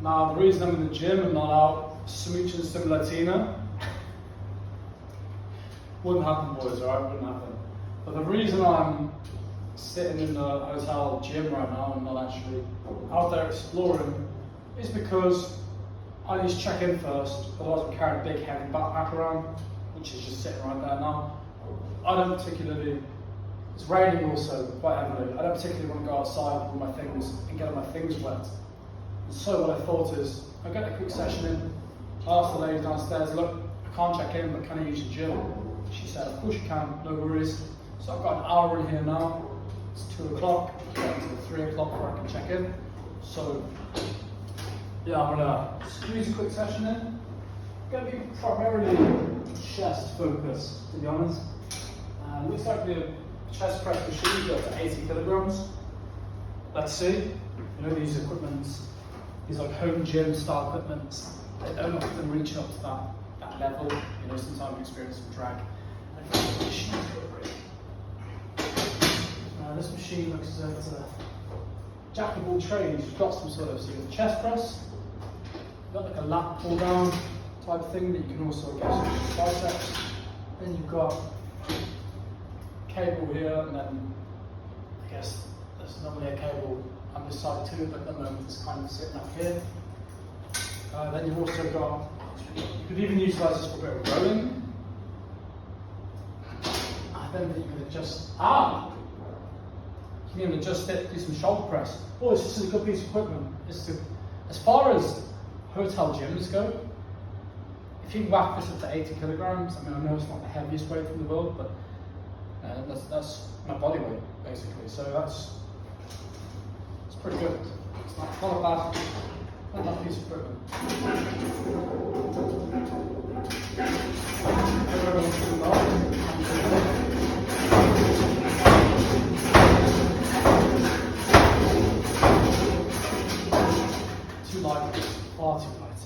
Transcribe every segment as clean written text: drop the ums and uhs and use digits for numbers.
Now, the reason I'm in the gym and not out smooching some Latina wouldn't happen, boys, alright? Wouldn't happen. But the reason I'm sitting in the hotel gym right now and not actually out there exploring is because I need to check in first, otherwise I'm carrying a big heavy backpack around, which is just sitting right there now. I don't particularly, it's raining also quite heavily, I don't particularly want to go outside with my things and get my things wet. And so what I thought is, I'll get a quick session in. I asked the lady downstairs, look, I can't check in, but can I use the gym? She said, of course you can, no worries. So I've got an hour in here now. It's 2 o'clock, until 3 o'clock before I can check in. So, yeah, I'm gonna squeeze a quick session in. Gonna be primarily chest focused, to be honest. Looks like the chest press machine goes to 80 kilograms. Let's see. You know, these equipments, these like home gym style equipments, they don't often reach up to that level. You know, sometimes we experience some drag. This machine looks as if it's a jack of all trades. You've got some sort of, so you've got the chest press, you've got like a lat pull down type thing that you can also get some biceps. Then you've got cable here, and then I guess there's normally a cable on this side too, but at the moment it's kind of sitting up here. Then you've also got, you could even utilize this for a bit of rowing. Then you can adjust, you can even adjust it, do some shoulder press. Oh, this is a good piece of equipment. As far as hotel gyms go, if you can whack this up to 80 kilograms, I mean, I know it's not the heaviest weight in the world, but that's my body weight, basically. So it's pretty good. It's not a bad, piece of equipment. Too light, far too light.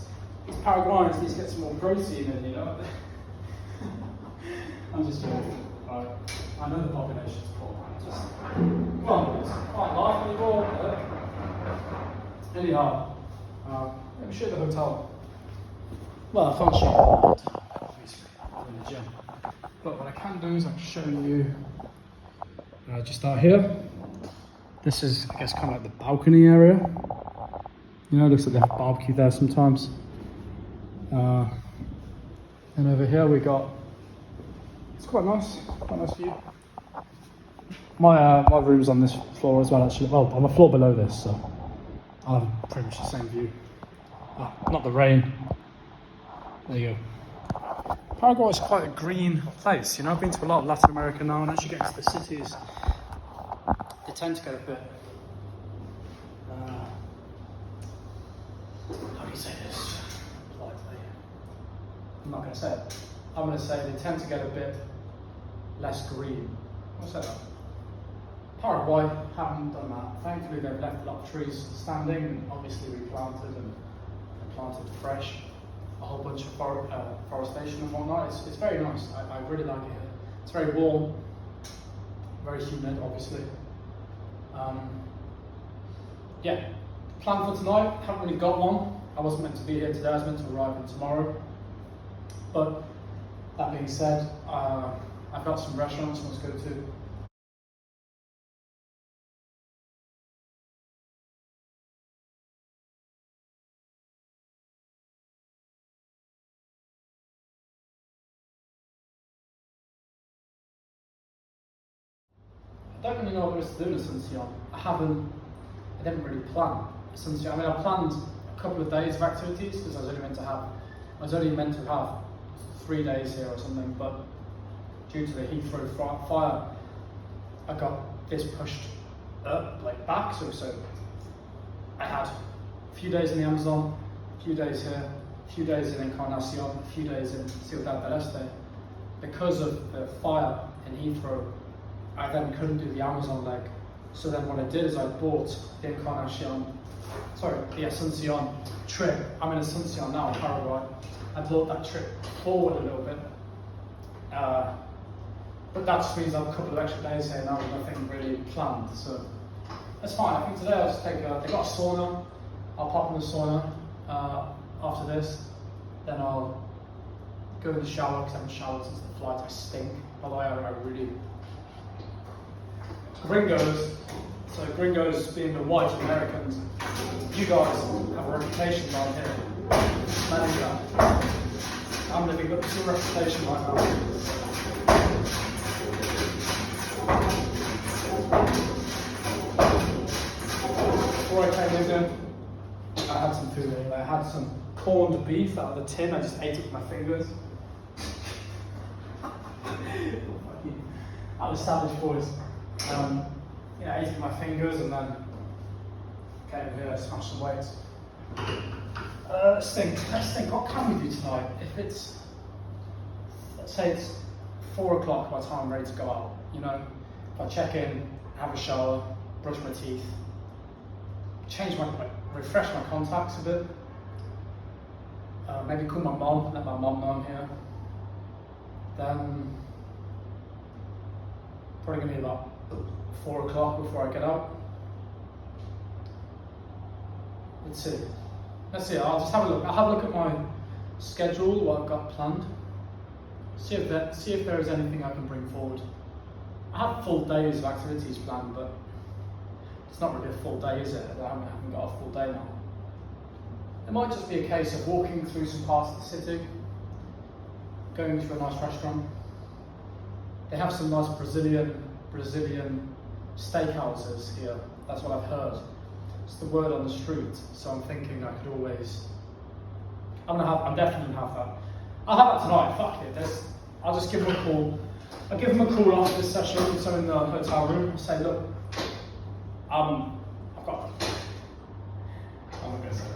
These Paraguayans need to get some more protein in, you know? I'm just joking. Right. I know the population's poor. Come on, boys. Can't laugh anymore. Anyhow, let me show you the hotel. Well, I can't show you that, obviously, I'm in the gym. But what I can do is I can show you just out here. This is, I guess, kind of like the balcony area. You know, it looks like they have barbecue there sometimes. And over here we got, it's quite nice view. My room's on this floor as well, actually. Well, on the floor below this, so I'll have pretty much the same view. Oh, not the rain. There you go. Paraguay is quite a green place. You know, I've been to a lot of Latin America now, and as you get into the cities, they tend to get a bit. How do you say this politely? I'm not going to say it. I'm going to say they tend to get a bit less green. What's that? Paraguay haven't done that. Thankfully, they've left a lot of trees standing and obviously replanted and planted fresh. A whole bunch of forestation and whatnot. It's very nice. I really like it here. It's very warm, very humid, obviously. Yeah, plan for tonight. Haven't really got one. I wasn't meant to be here today. I was meant to arrive in tomorrow. But that being said, I've got some restaurants I want to go to. I don't really know what there is to do in Asuncion. I didn't really plan Asuncion. I mean, I planned a couple of days of activities because I was only meant to have 3 days here or something, but due to the Heathrow fire, I got this pushed up, like back, so I had a few days in the Amazon, a few days here, a few days in Encarnacion, a few days in Ciudad del Este. Because of the fire in Heathrow, I then couldn't do the Amazon leg. So then what I did is I bought the the Asuncion trip. I'm in Asuncion now, Paraguay. I brought that trip forward a little bit. But that just means I have a couple of extra days here now with nothing really planned. So that's fine. I think today I'll just take they got a sauna. I'll pop in the sauna. after this. Then I'll go in the shower, because I haven't showered since the flight. I stink. By the way, I really... Gringos, so gringos being the white Americans, you guys have a reputation down here. Manage that. I'm living up to a reputation right now. Before I came in here, I had some food anyway. I had some corned beef out of the tin. I just ate it with my fingers. I was savage, boys. Yeah, I ate it with my fingers and then came here, smashed some weights. Let's think, what can we do tonight? If it's, let's say it's 4 o'clock by the time I'm ready to go out, you know, if I check in, have a shower, brush my teeth, refresh my contacts a bit, maybe call my mom, let my mom know I'm here, then probably going to be about 4 o'clock before I get out. Let's see, I'll just have a look. I'll have a look at my schedule, what I've got planned. See if there is anything I can bring forward. I have full days of activities planned, but it's not really a full day, is it? I haven't got a full day now. It might just be a case of walking through some parts of the city, going to a nice restaurant. They have some nice Brazilian steakhouses here. That's what I've heard. It's the word on the street, so I'm thinking I could always. I'm definitely gonna have that. I'll have that tonight. Fuck it. I'll just give them a call. I'll give them a call after this session. So in the hotel room, I'll say, look, I've got. I'm not gonna say that.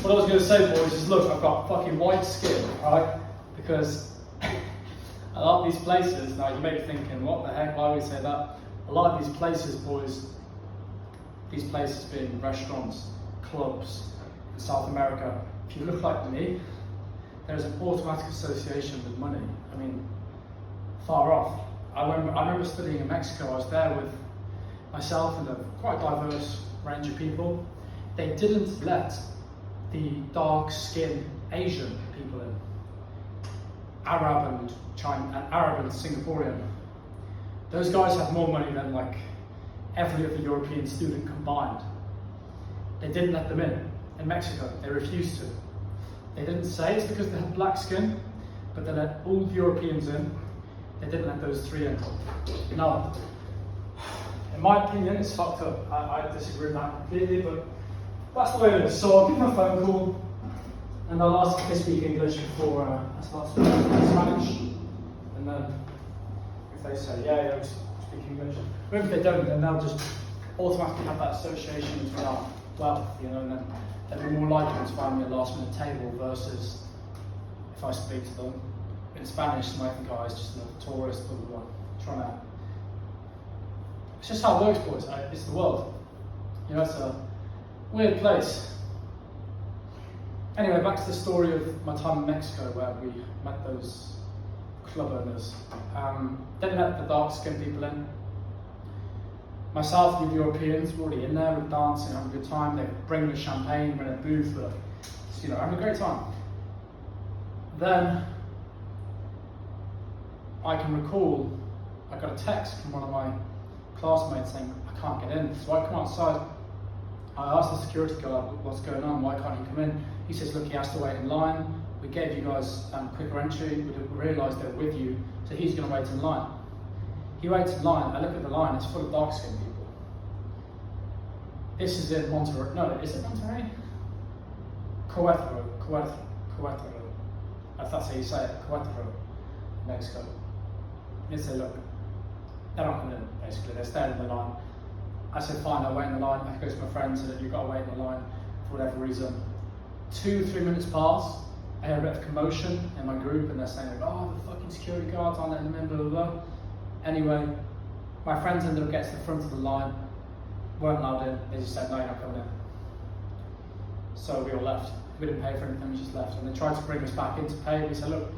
What I was going to say, boys, is look, I've got fucking white skin, right? Because a lot of these places, now you may be thinking, what the heck, why would we say that? A lot of these places, boys, these places being restaurants, clubs in South America, if you look like me, there's an automatic association with money. I mean, far off. I remember studying in Mexico. I was there with myself and a quite diverse range of people. They didn't let the dark-skinned Asian people in, Arab and Singaporean. Those guys have more money than like every other European student combined. They didn't let them in Mexico. They refused to. They didn't say it's because they had black skin, but they let all the Europeans in. They didn't let those three in. Now, in my opinion, it's fucked up. I disagree with that completely, but that's the way it is. So I'll give them a phone call and I'll ask if they speak English before I start speaking Spanish. And then if they say, yeah, we speak English. Or if they don't, then they'll just automatically have that association with our wealth, you know, and then they'll be more likely to find me a last minute table versus if I speak to them in Spanish, they might think, oh, it's just another tourist, blah, blah, blah, trying to. It's just how it works, boys. It's the world. You know, it's a weird place. Anyway, back to the story of my time in Mexico where we met those club owners. Didn't let the dark-skinned people in. Myself and the Europeans were already in there, we're dancing, having a good time. They bring the champagne, we're in a booth, but you know, having a great time. Then I can recall I got a text from one of my classmates saying I can't get in. So I come outside. I asked the security guard what's going on, why can't he come in? He says, look, he has to wait in line. We gave you guys quicker entry, we didn't realise they're with you, so he's going to wait in line. He waits in line, I look at the line, it's full of dark-skinned people. This is in Monterrey, no, is it Monterrey? Querétaro, if that's how you say it, Querétaro, Mexico. He said, look, they're not coming in, basically, they're staying in the line. I said, fine, I'll wait in the line. I go to my friend and said, you've got to wait in the line for whatever reason. 2-3 minutes pass, I hear a bit of commotion in my group and they're saying, oh, the fucking security guards aren't letting them in, blah, blah, blah. Anyway, my friends ended up getting to the front of the line weren't allowed in. They just said, no, you're not coming in. So we all left. We didn't pay for anything, we just left. And they tried to bring us back in to pay. We said, look,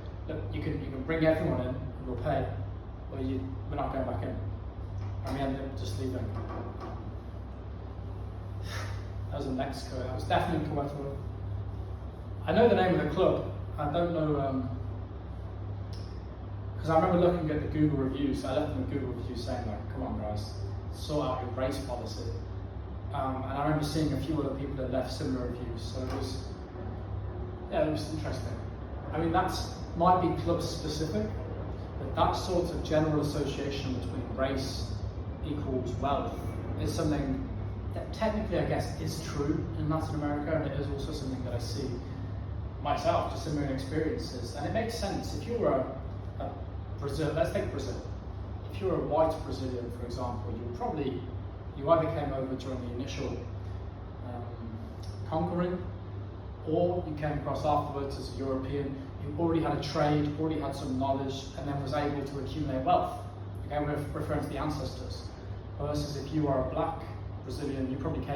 you can bring everyone in, and we'll pay, or we're not going back in. And we ended up just leaving. That was in Mexico. That was definitely in Querétaro. I know the name of the club. I don't know, because I remember looking at the Google reviews. I left them a Google review saying, like, come on guys, sort out your race policy. And I remember seeing a few other people that left similar reviews. So it was interesting. I mean, might be club specific, but that sort of general association between race equals wealth is something that technically, I guess, is true in Latin America, and it is also something that I see myself, just in my own experiences. And it makes sense. If you were a Brazil, let's take Brazil. If you're a white Brazilian, for example, you either came over during the initial conquering, or you came across afterwards as a European who already had a trade, already had some knowledge, and then was able to accumulate wealth. Again, we're referring to the ancestors. Versus if you are a black Brazilian, you probably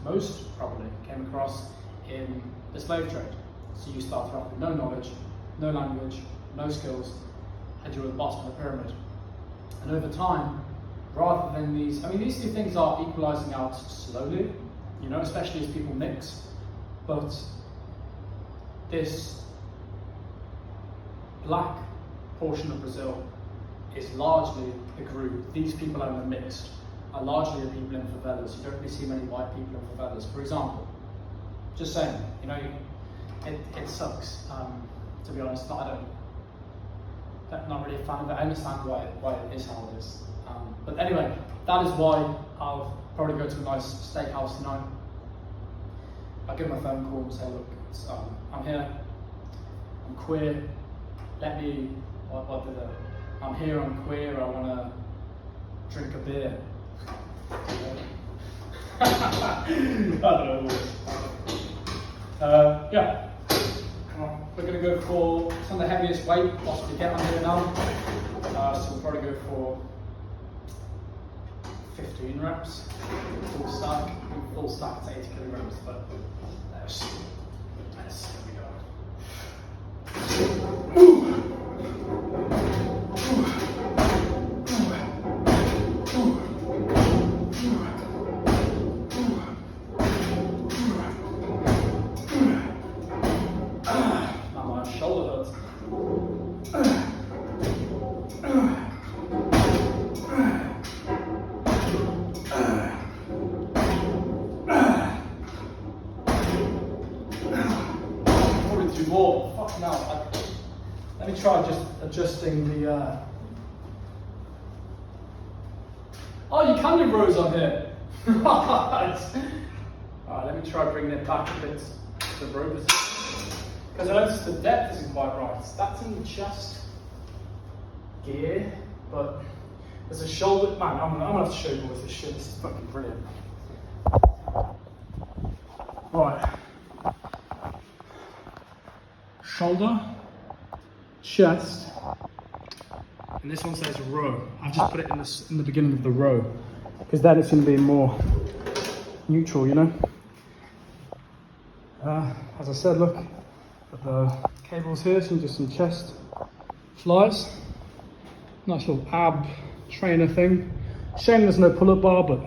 most probably came across in the slave trade. So you started off with no knowledge, no language, no skills, and you were at the bottom of the pyramid. And over time, rather than these two things are equalizing out slowly, especially as people mix, but this black portion of Brazil is largely the group. These people are mixed, are largely the people in favelas. You don't really see many white people in favelas, for example. Just saying, it sucks. To be honest, I'm not really a fan of it. I understand why it is how it is. But anyway, that is why I'll probably go to a nice steakhouse tonight. I'll give them a phone call and say, look, I'm here, I'm queer, I'm here, I'm queer, I want to drink a beer. I don't know. Yeah. Come on. We're going to go for some of the heaviest weight possibly get on here now. So we'll probably go for 15 reps, full stack to 80 kilograms, but let's here we go. Now my shoulder hurts. More. Fucking hell. Let me try just adjusting the. Oh, you can do rows on here. Alright, let me try bringing it back a bit to the row position. Because I noticed the depth isn't quite right. That's in the chest gear, but there's a shoulder. Man, I'm gonna have to show you all this shit. This is fucking brilliant. Alright. Shoulder, chest, and this one says row. I've just put it in the beginning of the row, because then it's going to be more neutral, As I said, look at the cables here, some just some chest flies. Nice little ab trainer thing. Shame there's no pull-up bar, but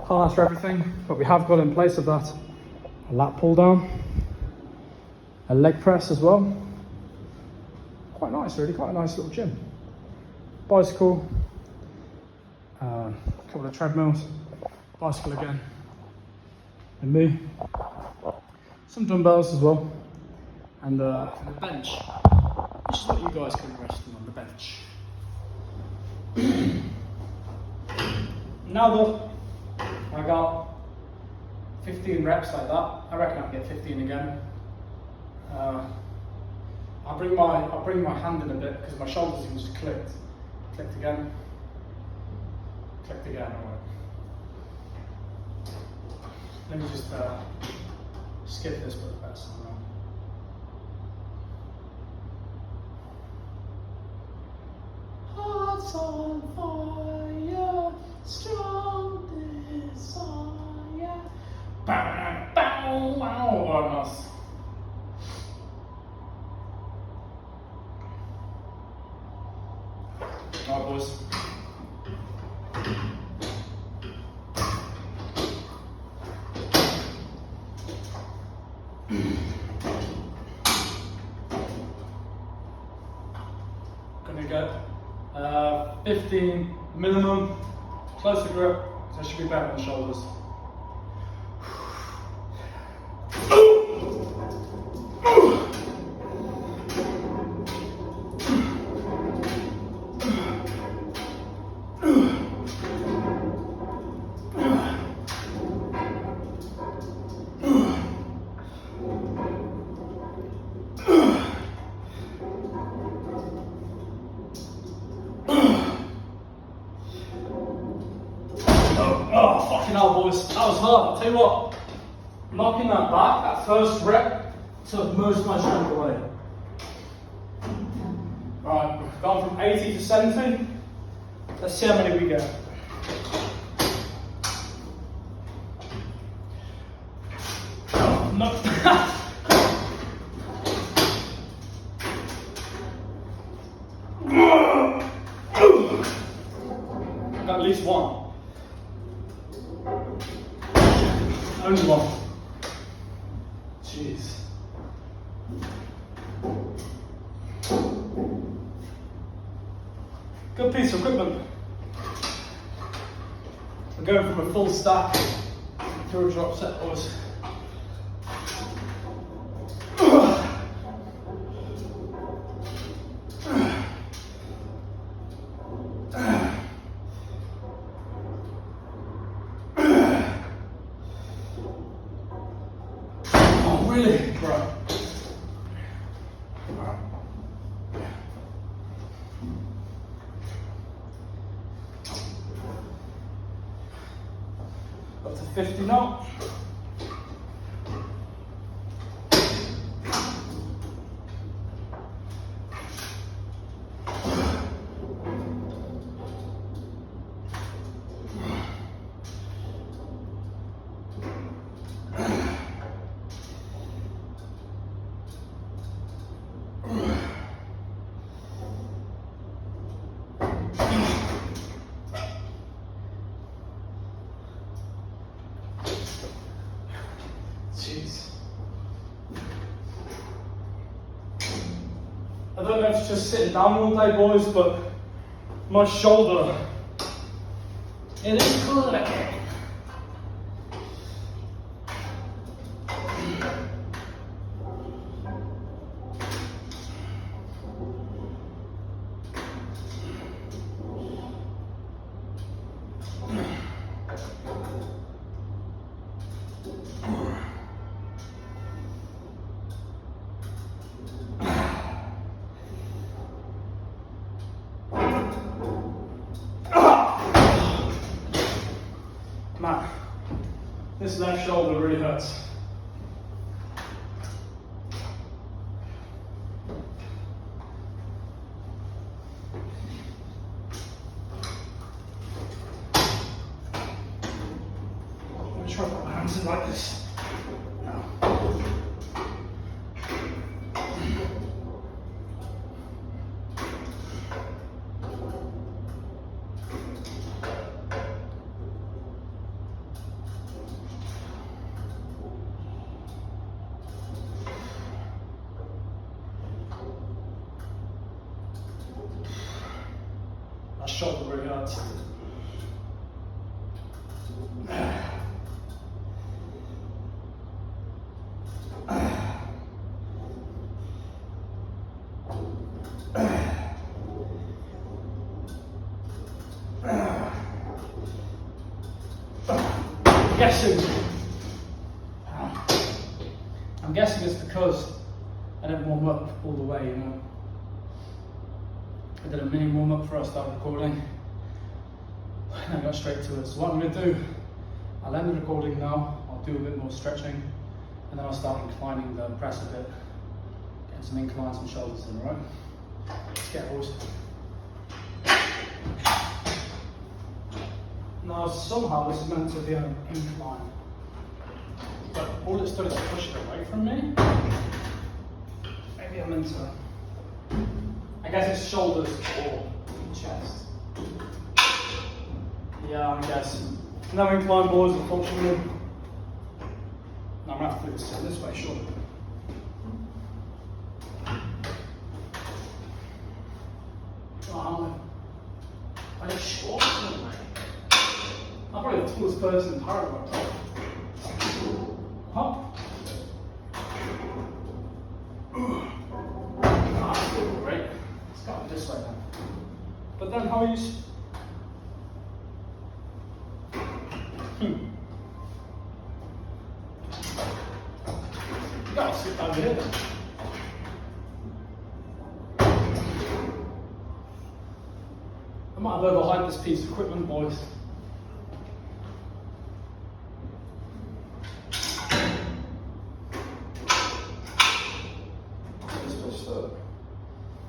can't ask for everything. But we have got in place of that a lat pull down. A leg press as well. Quite nice, really, quite a nice little gym. Bicycle, a couple of treadmills, bicycle again, and me. Some dumbbells as well, and the bench, which is what you guys can rest on the bench. Now that I got 15 reps like that, I reckon I can get 15 again. I'll bring my hand in a bit because my shoulders even just clicked again, Alright. Let me just skip this for the best. Hearts on fire, strong Alright, boys. Gonna get 15 minimum, close to grip, so I should be back on the shoulders. Oh, fucking hell, boys. That was hard. I'll tell you what, knocking that back, that first rep, took most of my strength away. Alright, we've gone from 80 to 70. Let's see how many we get. Oh, no. I got at least one. Only one. Jeez. Good piece of equipment. We're going from a full stack to a drop set, boys. Really? Right. Up to 50 now. Jeez. I don't know if it's just sitting down all day, boys, but my shoulder, it is clicking. Man, this left shoulder really hurts. I'm going to try to put my hands in like this. No. That shoulder really hurts. I'm guessing it's because I didn't warm up all the way, you know. I did a mini warm up before I started recording, and I got straight to it. So what I'm going to do, I'll end the recording now, I'll do a bit more stretching, and then I'll start inclining the press a bit, getting some inclines and shoulders in, alright? Let's get it, boys. Now somehow this is meant to be an incline, but all it's done is push it away from me. Maybe I'm meant to, I guess it's shoulders or your chest. Yeah, I guess. No incline boards, unfortunately. No, I'm going to have to put this this way, sure. Oh, I get short, I'm probably the tallest person in Paraguay. Huh? That's doing great. It's got this way now. But then how you... You gotta sit down here then. I might have overhyped this piece of equipment, boys.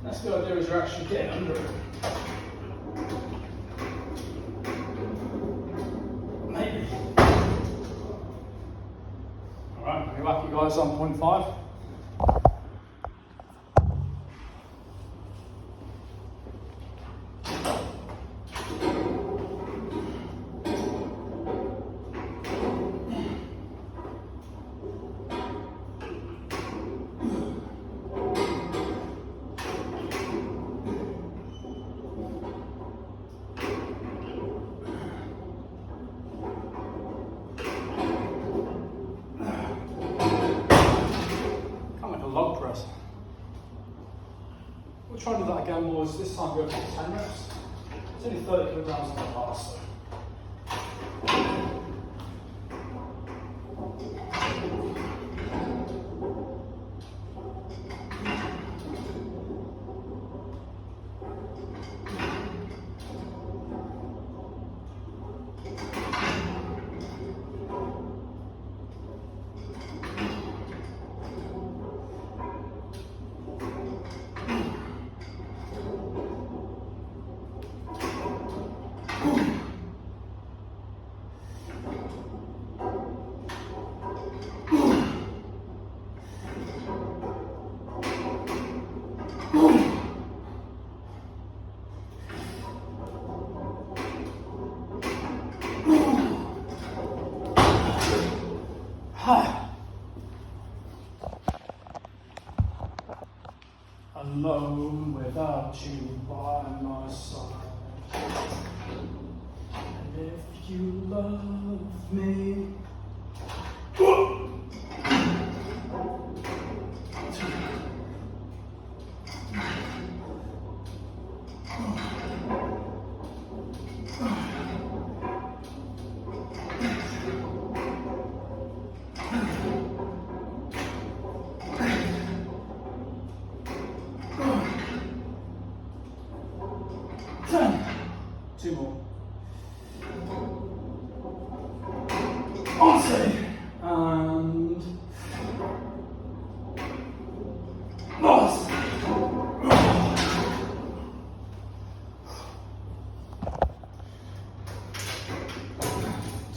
That's the idea, is you're actually getting under it. Maybe. Alright, I'll be back, you guys, on 0.5. Log press. We'll try to do that again, boys. This time go for 10 reps. It's only 30 kilograms on the bar, so. Alone without you by my side. And if you love me, two more. Awesome. And lost.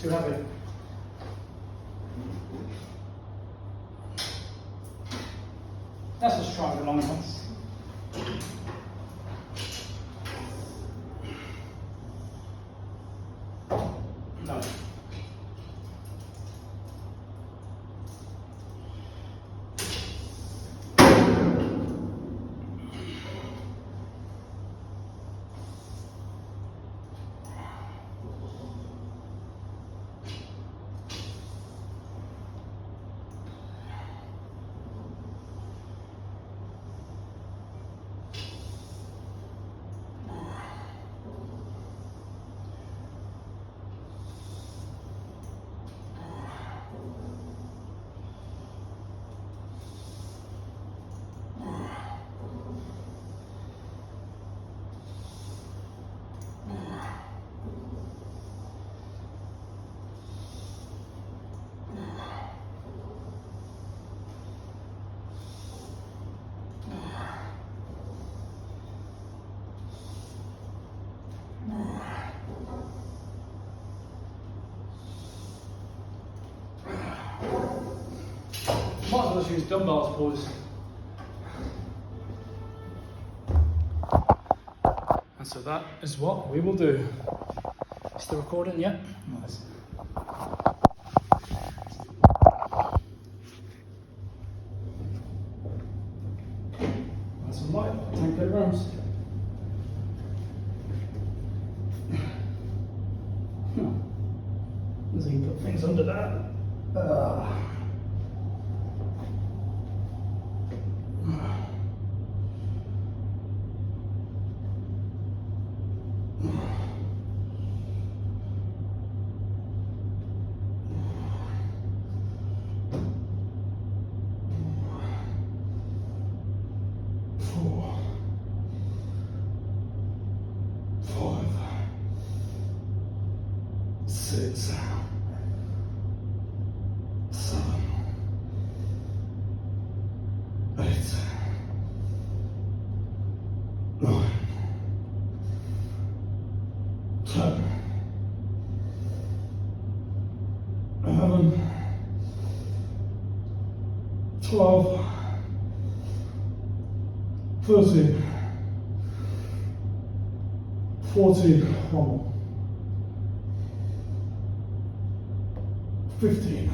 Too heavy. Let's just try the long ones. No. Might as well just use dumbbells, boys. And so that is what we will do. Still recording? Yeah? Nice. That's some light, 10 kilograms. So you can put things under that. Six, 7, 8, 9, 10, 11, 12, 13, 14, one more. 15.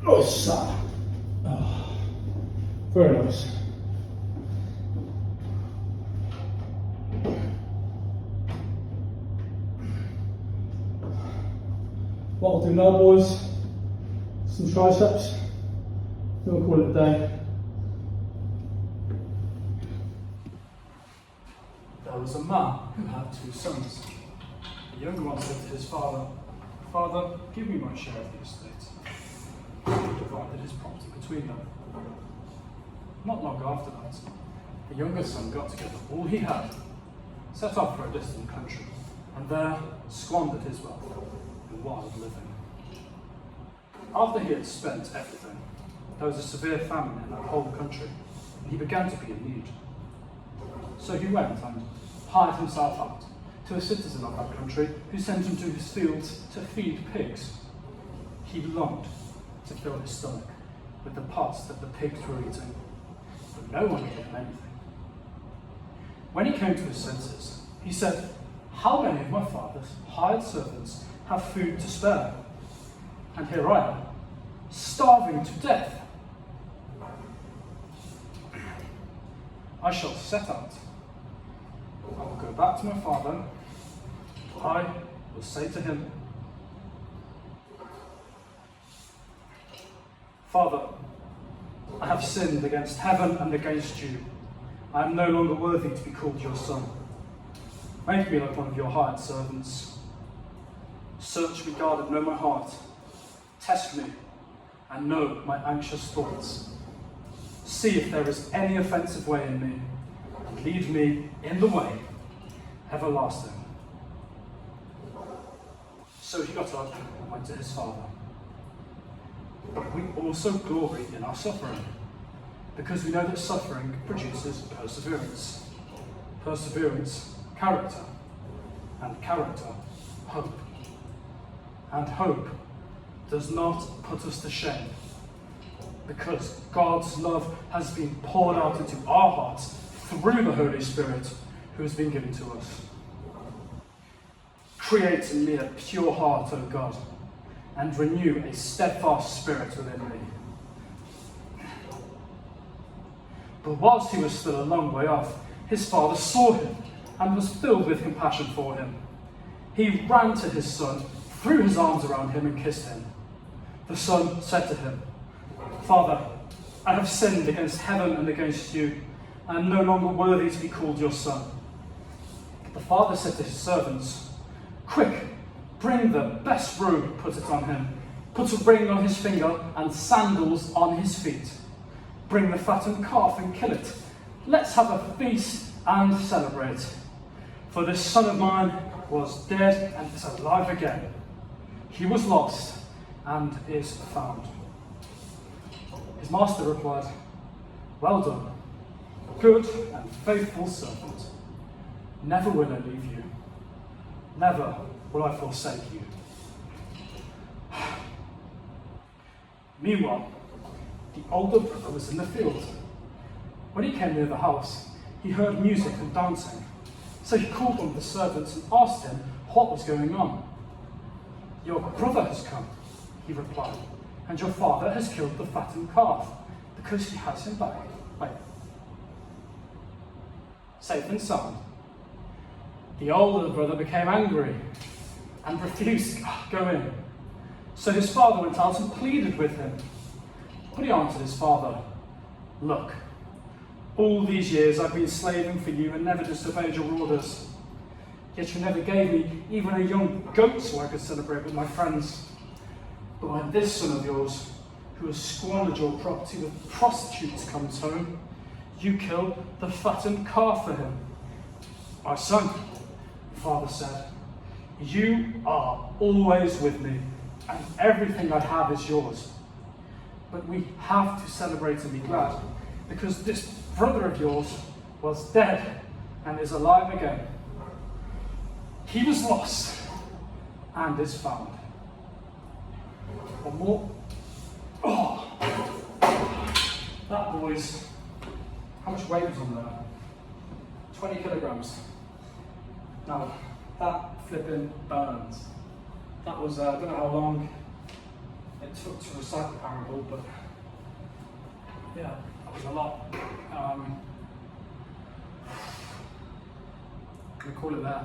Nice. Oh, very nice. What I'll do now, boys, some triceps. Then we'll call it a day. There was a man who had 2 sons. The younger one said to his father, "Father, give me my share of the estate." He divided his property between them. Not long after that, the younger son got together all he had, set off for a distant country, and there squandered his wealth in wild living. After he had spent everything, there was a severe famine in that whole country, and he began to be in need. So he went and hired himself out to a citizen of that country who sent him to his fields to feed pigs. He longed to fill his stomach with the parts that the pigs were eating, but no one gave him anything. When he came to his senses, he said, "How many of my father's hired servants have food to spare? And here I am, starving to death. I shall set out. I will go back to my father. I will say to him, 'Father, I have sinned against heaven and against you. I am no longer worthy to be called your son. Make me like one of your hired servants. Search me, God, and know my heart. Test me and know my anxious thoughts. See if there is any offensive way in me, and lead me in the way everlasting.' So he got up and went to his father. But we also glory in our suffering, because we know that suffering produces perseverance. Perseverance, character, and character, hope. And hope does not put us to shame, because God's love has been poured out into our hearts through the Holy Spirit who has been given to us. Create in me a pure heart, O God, and renew a steadfast spirit within me. But whilst he was still a long way off, his father saw him and was filled with compassion for him. He ran to his son, threw his arms around him and kissed him. The son said to him, 'Father, I have sinned against heaven and against you. I am no longer worthy to be called your son.' But the father said to his servants, 'Quick, bring the best robe, put it on him. Put a ring on his finger and sandals on his feet. Bring the fattened calf and kill it. Let's have a feast and celebrate. For this son of mine was dead and is alive again. He was lost and is found.' His master replied, 'Well done, good and faithful servant. Never will I leave you. Never will I forsake you.' Meanwhile, the older brother was in the field. When he came near the house, he heard music and dancing. So he called one of the servants and asked him what was going on. "Your brother has come," he replied, "and your father has killed the fattened calf, because he has him back. Wait. Safe and sound. The older brother became angry and refused to go in. So his father went out and pleaded with him. But he answered his father, "Look, all these years I've been slaving for you and never disobeyed your orders. Yet you never gave me even a young goat so I could celebrate with my friends. But when this son of yours, who has squandered your property with prostitutes, comes home, you kill the fattened calf for him." "My son," the father said, "you are always with me, and everything I have is yours. But we have to celebrate and be glad, because this brother of yours was dead and is alive again. He was lost and is found." One more. Oh, that boy's, how much weight was on there? 20 kilograms. Now, that flipping burns. That was, I don't know how long it took to recite the parable, but yeah, that was a lot. I'm gonna call it there.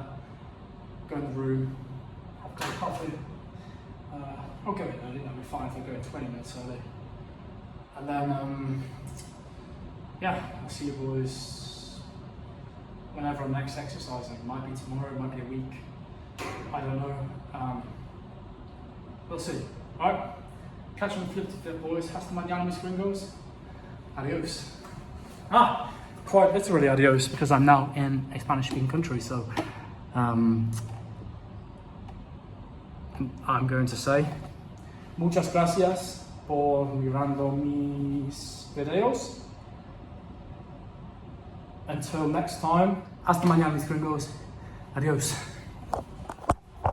Go in the room, have a cup of coffee. I'll go in early, that'll be fine if I go in 20 minutes early. And then, yeah, I'll see you boys whenever I'm next exercising. It might be tomorrow, it might be a week. I don't know. We'll see. Alright? Catch you on Flip to Fit, boys. Hasta mañana, mis gringos. Adios. Quite literally adios, because I'm now in a Spanish-speaking country, so I'm going to say muchas gracias por mirando mis videos. Until next time, hasta mañana, mis gringos. Adios.